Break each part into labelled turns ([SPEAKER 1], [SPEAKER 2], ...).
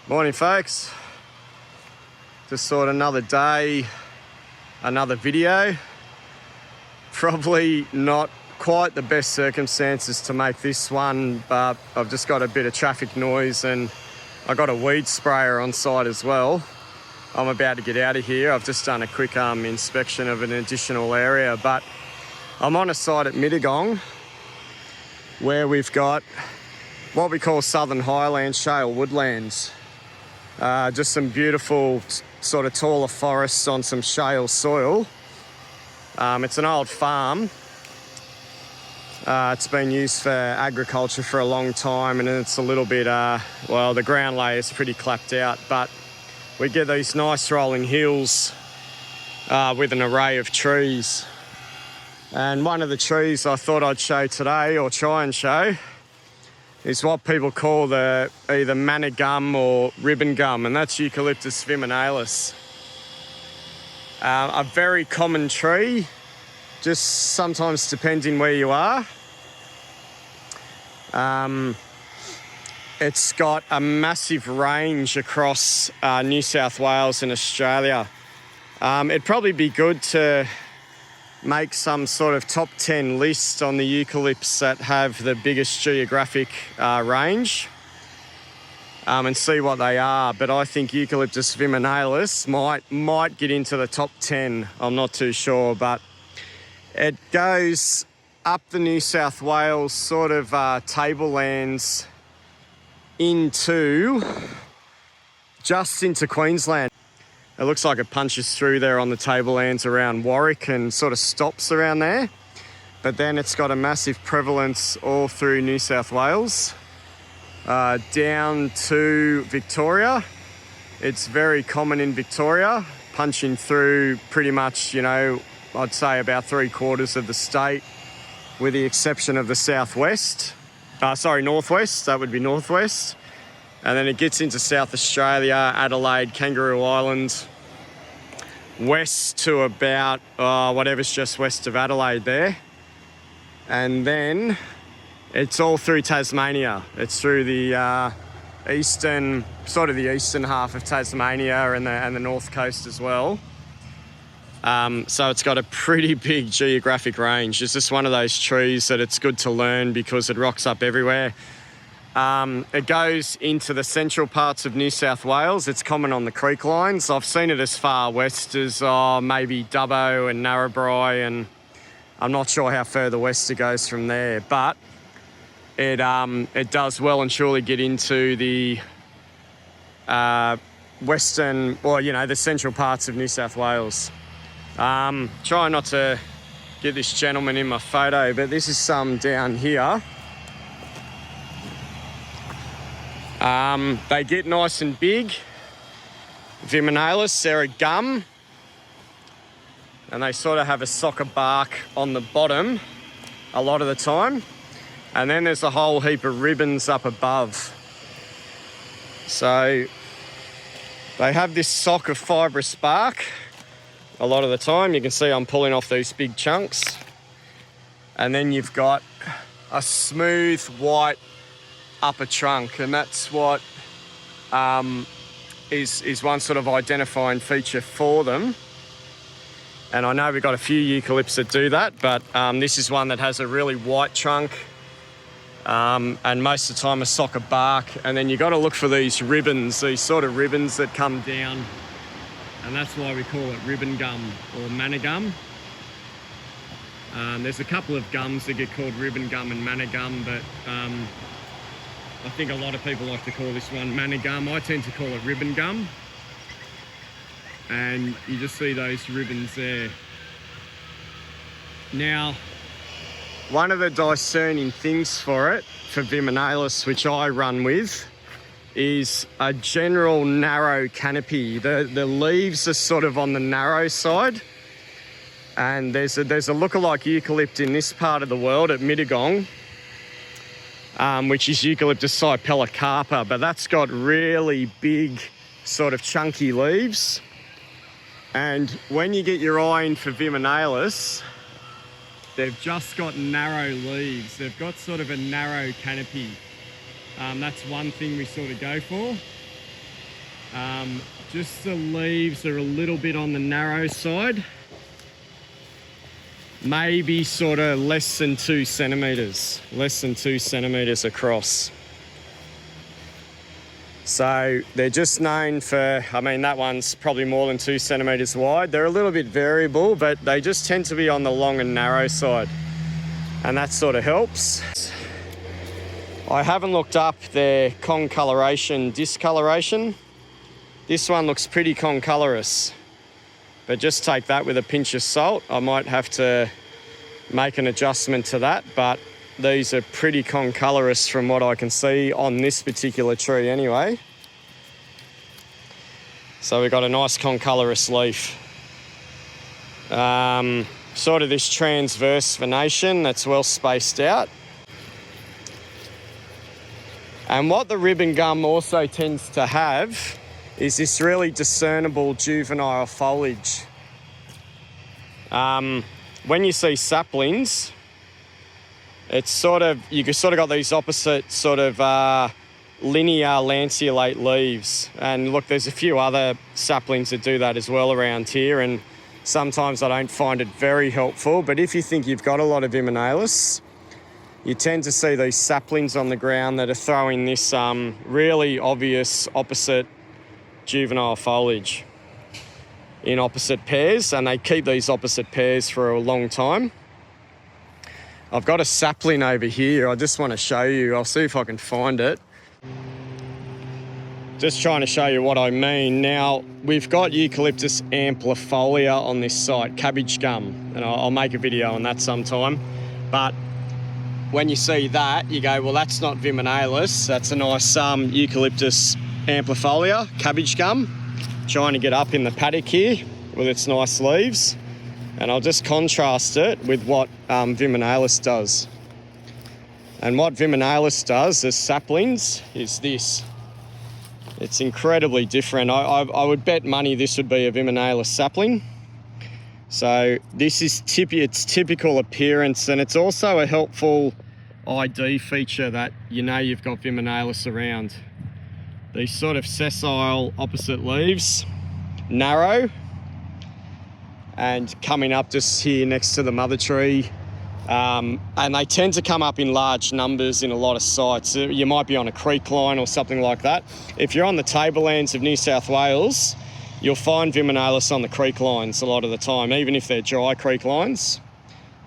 [SPEAKER 1] Morning folks, just thought another day, another video. Probably not quite the best circumstances to make this one, but I've just got a bit of traffic noise and I got a weed sprayer on site as well. I'm about to get out of here. I've just done a quick inspection of an additional area, but I'm on a site at Mittagong where we've got what we call Southern Highland shale woodlands. Just some beautiful sort of taller forests on some shale soil. It's an old farm. It's been used for agriculture for a long time, and it's a little bit, well, the ground layer is pretty clapped out, but we get these nice rolling hills with an array of trees. And one of the trees I thought I'd show today, or try and show, is what people call the either Manna gum or ribbon gum, and that's Eucalyptus viminalis. A very common tree, just sometimes depending where you are. It's got a massive range across New South Wales and Australia. It'd probably be good to make some sort of top 10 list on the eucalypts that have the biggest geographic range and see what they are. But I think Eucalyptus viminalis might get into the top 10. I'm not too sure, but it goes up the New South Wales sort of tablelands just into Queensland. It looks like it punches through there on the tablelands around Warwick and sort of stops around there. But then it's got a massive prevalence all through New South Wales, down to Victoria. It's very common in Victoria, punching through pretty much, I'd say about 3/4 of the state, with the exception of the northwest. That would be northwest. And then it gets into South Australia, Adelaide, Kangaroo Island, west to about whatever's just west of Adelaide there. And then it's all through Tasmania. It's through the eastern half of Tasmania and the north coast as well. So it's got a pretty big geographic range. It's just one of those trees that it's good to learn because it rocks up everywhere. It goes into the central parts of New South Wales. It's common on the creek lines. I've seen it as far west as maybe Dubbo and Narrabri, and I'm not sure how further west it goes from there. But it does well and surely get into the western, or the central parts of New South Wales. Try not to get this gentleman in my photo, but this is some down here. They get nice and big. Viminalis, they're a gum, and they sort of have a sock of bark on the bottom a lot of the time, and then there's a whole heap of ribbons up above. So they have this sock of fibrous bark a lot of the time. You can see I'm pulling off these big chunks, and then you've got a smooth white upper trunk, and that's what is one sort of identifying feature for them. And I know we've got a few eucalypts that do that, but this is one that has a really white trunk, and most of the time a sock of bark. And then you've got to look for these ribbons, these sort of ribbons that come down, and that's why we call it ribbon gum or manna gum. There's a couple of gums that get called ribbon gum and manna gum, but I think a lot of people like to call this one manna gum. I tend to call it ribbon gum. And you just see those ribbons there. Now, one of the discerning things for viminalis, which I run with, is a general narrow canopy. The leaves are sort of on the narrow side. And there's a lookalike eucalypt in this part of the world at Mittagong, which is Eucalyptus cypellicarpa, but that's got really big, sort of chunky leaves. And when you get your eye in for viminalis, they've just got narrow leaves. They've got sort of a narrow canopy. That's one thing we sort of go for. Just the leaves are a little bit on the narrow side. Maybe sort of less than 2 centimetres. Less than 2 centimetres across. So they're just known for, I mean, that one's probably more than 2 centimetres wide. They're a little bit variable, but they just tend to be on the long and narrow side. And that sort of helps. I haven't looked up their concoloration, discoloration. This one looks pretty concolorous, but just take that with a pinch of salt. I might have to make an adjustment to that, but these are pretty concolorous from what I can see on this particular tree anyway. So we've got a nice concolorous leaf. Sort of this transverse venation that's well spaced out. And what the ribbon gum also tends to have is this really discernible juvenile foliage. When you see saplings, it's sort of, you've sort of got these opposite sort of linear lanceolate leaves. And look, there's a few other saplings that do that as well around here, and sometimes I don't find it very helpful, but if you think you've got a lot of viminalis, you tend to see these saplings on the ground that are throwing this really obvious opposite juvenile foliage in opposite pairs, and they keep these opposite pairs for a long time. I've got a sapling over here. I just want to show you. I'll see if I can find it. Just trying to show you what I mean. Now, we've got Eucalyptus amplifolia on this site, cabbage gum, and I'll make a video on that sometime. But when you see that, you go, well, that's not viminalis. That's a nice Eucalyptus amplifolia, cabbage gum. Trying to get up in the paddock here with its nice leaves. And I'll just contrast it with what viminalis does. And what viminalis does as saplings is this. It's incredibly different. I would bet money this would be a viminalis sapling. So this is its typical appearance, and it's also a helpful ID feature that you know you've got viminalis around. These sort of sessile opposite leaves, narrow, and coming up just here next to the mother tree. And they tend to come up in large numbers in a lot of sites. You might be on a creek line or something like that. If you're on the tablelands of New South Wales, you'll find viminalis on the creek lines a lot of the time, even if they're dry creek lines.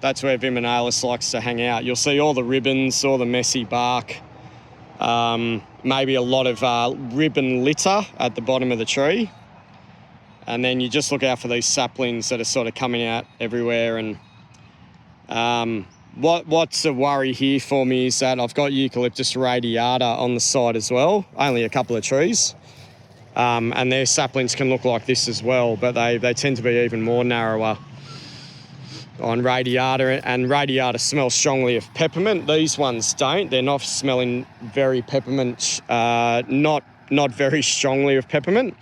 [SPEAKER 1] That's where viminalis likes to hang out. You'll see all the ribbons, all the messy bark, maybe a lot of ribbon litter at the bottom of the tree. And then you just look out for these saplings that are sort of coming out everywhere. And what's a worry here for me is that I've got Eucalyptus radiata on the side as well, only a couple of trees. And their saplings can look like this as well, but they tend to be even more narrower on radiata, and radiata smells strongly of peppermint. These ones don't. They're not smelling very peppermint, not very strongly of peppermint,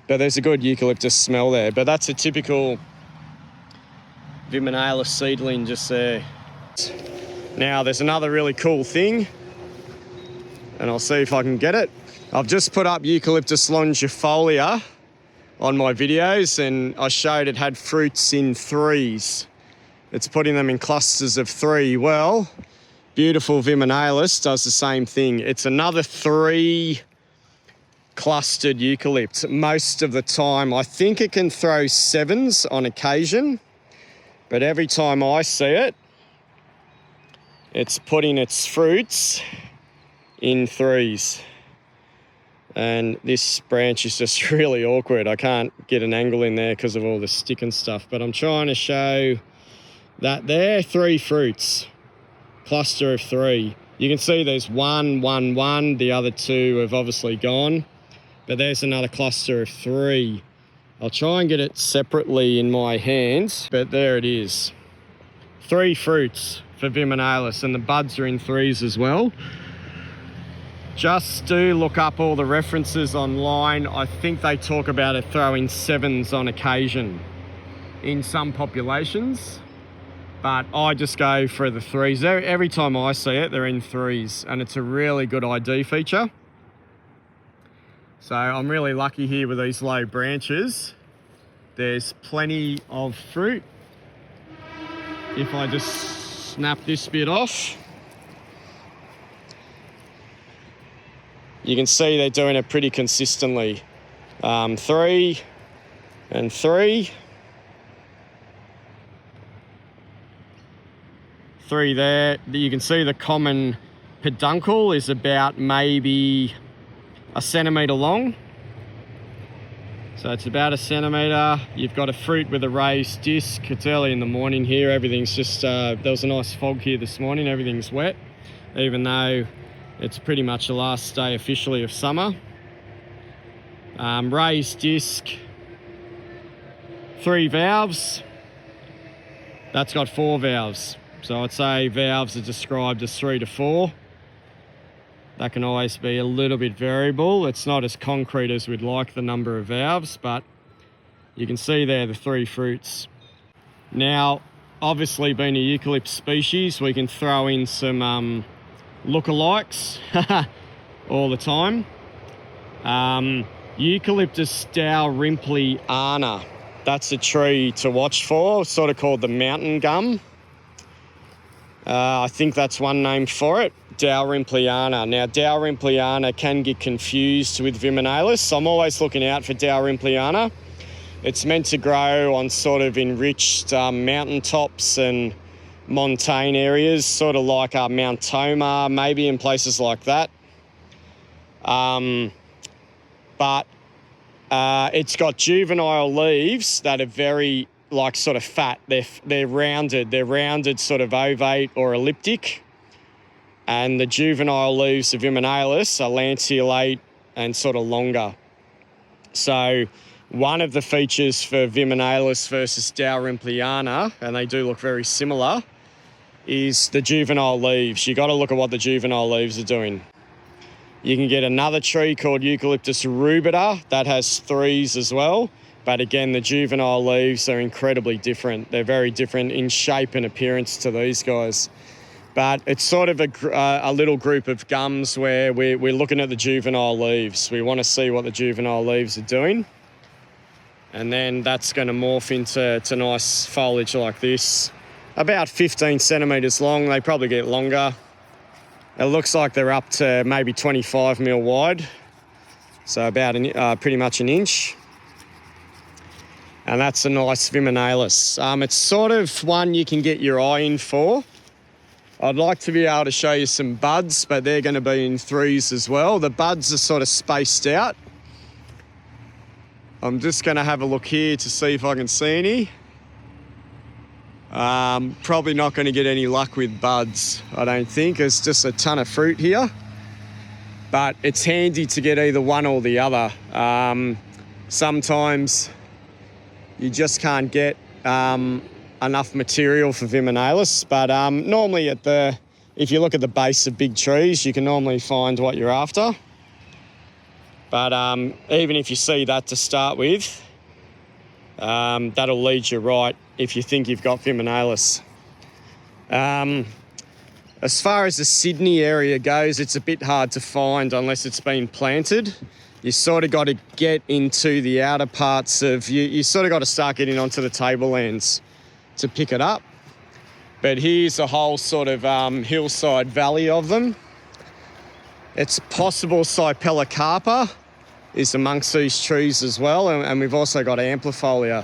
[SPEAKER 1] but there's a good eucalyptus smell there. But that's a typical viminalis seedling just there. Now there's another really cool thing, and I'll see if I can get it. I've just put up Eucalyptus longifolia on my videos, and I showed it had fruits in threes. It's putting them in clusters of 3. Well, beautiful viminalis does the same thing. It's another 3 clustered eucalypt. Most of the time, I think it can throw 7s on occasion, but every time I see it, it's putting its fruits in 3s. And this branch is just really awkward. I can't get an angle in there because of all the stick and stuff, but I'm trying to show that there, 3 fruits, cluster of 3. You can see there's 1, 1, 1. The other 2 have obviously gone, but there's another cluster of 3. I'll try and get it separately in my hands, but there it is. 3 fruits for viminalis, and the buds are in 3s as well. Just do look up all the references online. I think they talk about it throwing 7s on occasion in some populations, but I just go for the 3s. Every time I see it, they're in 3s, and it's a really good ID feature. So I'm really lucky here with these low branches. There's plenty of fruit. If I just snap this bit off, you can see they're doing it pretty consistently. 3 and 3. 3 there. You can see the common peduncle is about maybe a centimetre long. So it's about a centimetre. You've got a fruit with a raised disc. It's early in the morning here. Everything's just, there was a nice fog here this morning. Everything's wet, even though it's pretty much the last day officially of summer. Raised disc, 3 valves. That's got 4 valves. So I'd say valves are described as 3 to 4. That can always be a little bit variable. It's not as concrete as we'd like, the number of valves, but you can see there the 3 fruits. Now, obviously being a eucalypt species, we can throw in some lookalikes all the time. Eucalyptus viminalis. That's a tree to watch for, sort of called the mountain gum. I think that's one name for it, viminalis. Now, viminalis can get confused with viminalis, so I'm always looking out for viminalis. It's meant to grow on sort of enriched mountain tops and montane areas, sort of like Mount Tomah, maybe in places like that. But it's got juvenile leaves that are very, like, sort of fat. They're rounded. They're rounded, sort of ovate or elliptic. And the juvenile leaves of viminalis are lanceolate and sort of longer. So one of the features for viminalis versus viminalis, and they do look very similar, is the juvenile leaves. You got to look at what the juvenile leaves are doing. You can get another tree called Eucalyptus rubida that has 3s as well. But again, the juvenile leaves are incredibly different. They're very different in shape and appearance to these guys. But it's sort of a little group of gums where we're looking at the juvenile leaves. We want to see what the juvenile leaves are doing. And then that's going to morph into nice foliage like this. About 15 centimetres long. They probably get longer. It looks like they're up to maybe 25 mil wide. So about pretty much an inch. And that's a nice viminalis. It's sort of one you can get your eye in for. I'd like to be able to show you some buds, but they're going to be in 3s as well. The buds are sort of spaced out. I'm just going to have a look here to see if I can see any. Probably not going to get any luck with buds, I don't think. There's just a ton of fruit here. But it's handy to get either one or the other. Sometimes you just can't get enough material for viminalis, but normally if you look at the base of big trees, you can normally find what you're after. But even if you see that to start with, that'll lead you right if you think you've got viminalis. As far as the Sydney area goes, it's a bit hard to find unless it's been planted. You sort of got to get into the outer parts of, you sort of got to start getting onto the tablelands to pick it up. But here's a whole sort of hillside valley of them. It's possible Cypellocarpa is amongst these trees as well, and we've also got amplifolia.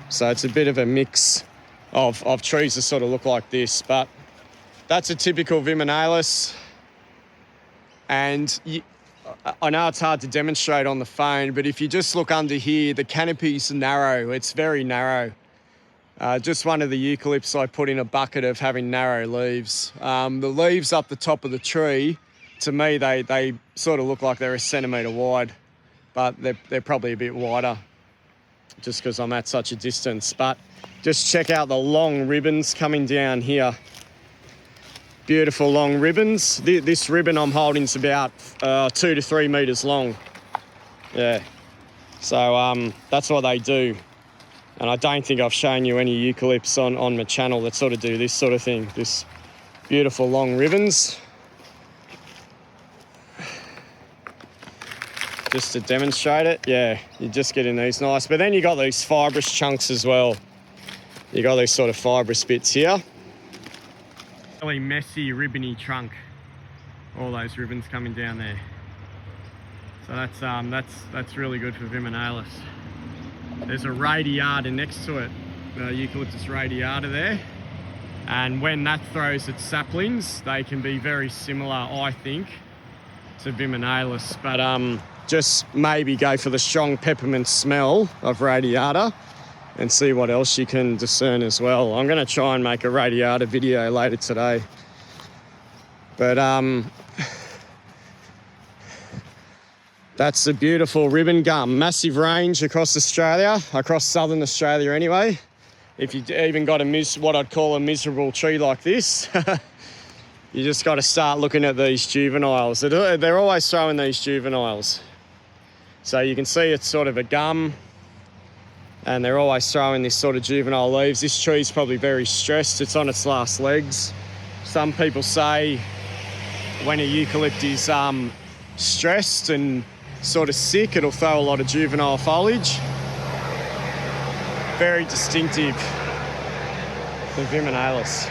[SPEAKER 1] So it's a bit of a mix of trees that sort of look like this, but that's a typical viminalis. And I know it's hard to demonstrate on the phone, but if you just look under here, the canopy's narrow. It's very narrow. Just one of the eucalypts I put in a bucket of having narrow leaves. The leaves up the top of the tree, to me, they sort of look like they're a centimetre wide, but they're probably a bit wider just because I'm at such a distance. But just check out the long ribbons coming down here. Beautiful long ribbons. This ribbon I'm holding is about 2 to 3 metres long. Yeah. So that's what they do. And I don't think I've shown you any eucalypts on my channel that sort of do this sort of thing. This beautiful long ribbons. just to demonstrate it. Yeah, you're just getting these nice. But then you got these fibrous chunks as well. You got these sort of fibrous bits here. Really messy, ribbony trunk. All those ribbons coming down there. So that's really good for viminalis. There's a radiata next to it, Eucalyptus radiata there. And when that throws its saplings, they can be very similar, I think, to viminalis. But just maybe go for the strong peppermint smell of radiata and see what else you can discern as well. I'm going to try and make a radiata video later today. But that's the beautiful ribbon gum. Massive range across Australia, across southern Australia anyway. If you even got what I'd call a miserable tree like this, you just got to start looking at these juveniles. They're always throwing these juveniles. So you can see it's sort of a gum, and they're always throwing this sort of juvenile leaves. This tree's probably very stressed. It's on its last legs. Some people say when a eucalypt is stressed and sort of sick, it'll throw a lot of juvenile foliage. Very distinctive, the viminalis.